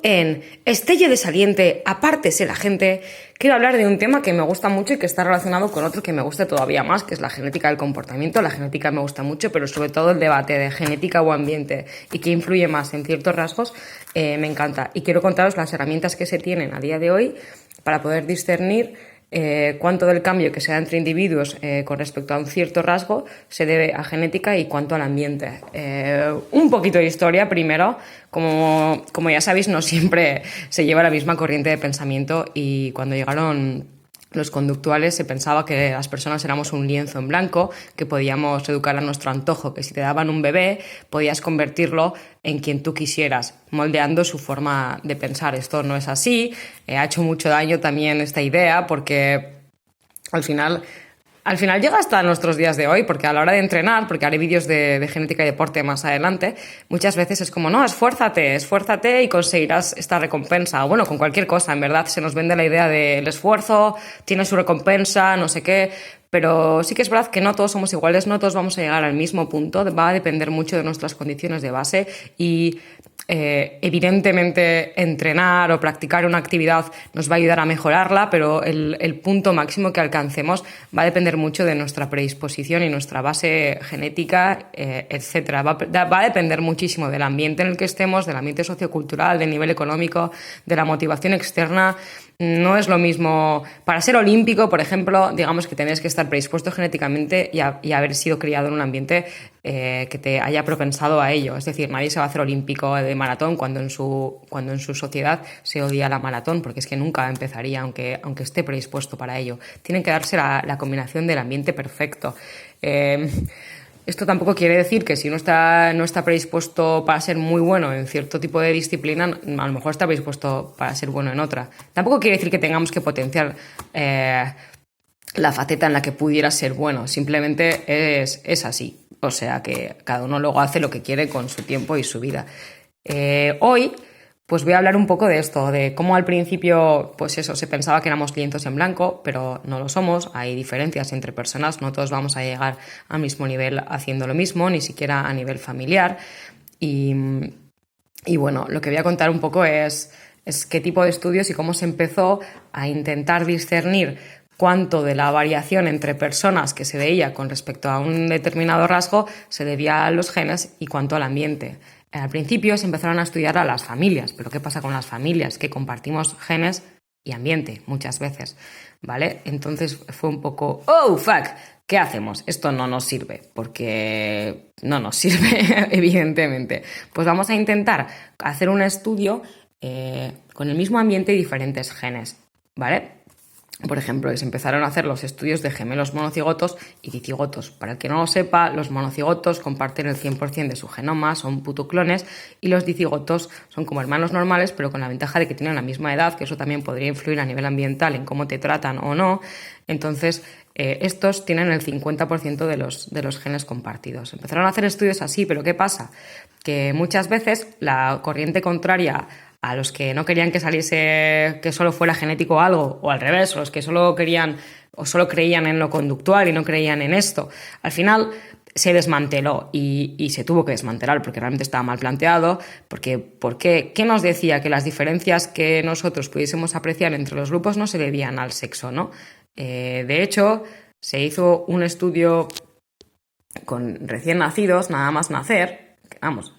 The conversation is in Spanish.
En Estelle de Saliente, apártese la gente, quiero hablar de un tema que me gusta mucho y que está relacionado con otro que me gusta todavía más, que es la genética del comportamiento. La genética me gusta mucho, pero sobre todo el debate de genética o ambiente y qué influye más en ciertos rasgos, me encanta. Y quiero contaros las herramientas que se tienen a día de hoy para poder discernir cuánto del cambio que se da entre individuos con respecto a un cierto rasgo se debe a genética y cuánto al ambiente. Un poquito de historia primero. Como ya sabéis, no siempre se lleva la misma corriente de pensamiento, y cuando llegaron los conductuales se pensaba que las personas éramos un lienzo en blanco, que podíamos educar a nuestro antojo, que si te daban un bebé podías convertirlo en quien tú quisieras, moldeando su forma de pensar. Esto no es así. Ha hecho mucho daño también esta idea, porque al final llega hasta nuestros días de hoy, porque a la hora de entrenar, porque haré vídeos de genética y deporte más adelante, muchas veces es como, no, esfuérzate y conseguirás esta recompensa. O bueno, con cualquier cosa, en verdad se nos vende la idea del esfuerzo, tiene su recompensa, no sé qué, pero sí que es verdad que no todos somos iguales, no todos vamos a llegar al mismo punto, va a depender mucho de nuestras condiciones de base y evidentemente entrenar o practicar una actividad nos va a ayudar a mejorarla, pero el punto máximo que alcancemos va a depender mucho de nuestra predisposición y nuestra base genética, etcétera. Va a depender muchísimo del ambiente en el que estemos, del ambiente sociocultural, del nivel económico, de la motivación externa. No es lo mismo. Para ser olímpico, por ejemplo, digamos que tienes que estar predispuesto genéticamente y haber sido criado en un ambiente que te haya propensado a ello. Es decir, nadie se va a hacer olímpico de maratón cuando en su sociedad se odia la maratón, porque es que nunca empezaría, aunque esté predispuesto para ello. Tiene que darse la combinación del ambiente perfecto. Esto tampoco quiere decir que si no está predispuesto para ser muy bueno en cierto tipo de disciplina, a lo mejor está predispuesto para ser bueno en otra. Tampoco quiere decir que tengamos que potenciar la faceta en la que pudiera ser bueno. Simplemente es así. O sea que cada uno luego hace lo que quiere con su tiempo y su vida. Hoy pues voy a hablar un poco de esto, de cómo al principio, pues eso, se pensaba que éramos lienzos en blanco, pero no lo somos. Hay diferencias entre personas, no todos vamos a llegar al mismo nivel haciendo lo mismo, ni siquiera a nivel familiar. Y bueno, lo que voy a contar un poco es qué tipo de estudios y cómo se empezó a intentar discernir cuánto de la variación entre personas que se veía con respecto a un determinado rasgo se debía a los genes y cuánto al ambiente. Al principio se empezaron a estudiar a las familias, pero ¿qué pasa con las familias? Que compartimos genes y ambiente muchas veces, ¿vale? Entonces fue un poco, ¡oh, fuck! ¿Qué hacemos? Esto no nos sirve, porque no nos sirve, evidentemente. Pues vamos a intentar hacer un estudio con el mismo ambiente y diferentes genes, ¿vale? Por ejemplo, se empezaron a hacer los estudios de gemelos monocigotos y dicigotos. Para el que no lo sepa, los monocigotos comparten el 100% de su genoma, son putuclones, y los dicigotos son como hermanos normales, pero con la ventaja de que tienen la misma edad, que eso también podría influir a nivel ambiental en cómo te tratan o no. Entonces, estos tienen el 50% de los genes compartidos. Empezaron a hacer estudios así, pero ¿qué pasa? Que muchas veces la corriente contraria a los que no querían que saliese, que solo fuera genético algo, o al revés, los que solo querían o solo creían en lo conductual y no creían en esto, al final se desmanteló y se tuvo que desmantelar porque realmente estaba mal planteado. ¿Qué nos decía? Que las diferencias que nosotros pudiésemos apreciar entre los grupos no se debían al sexo, ¿no? De hecho, se hizo un estudio con recién nacidos, nada más nacer, nada más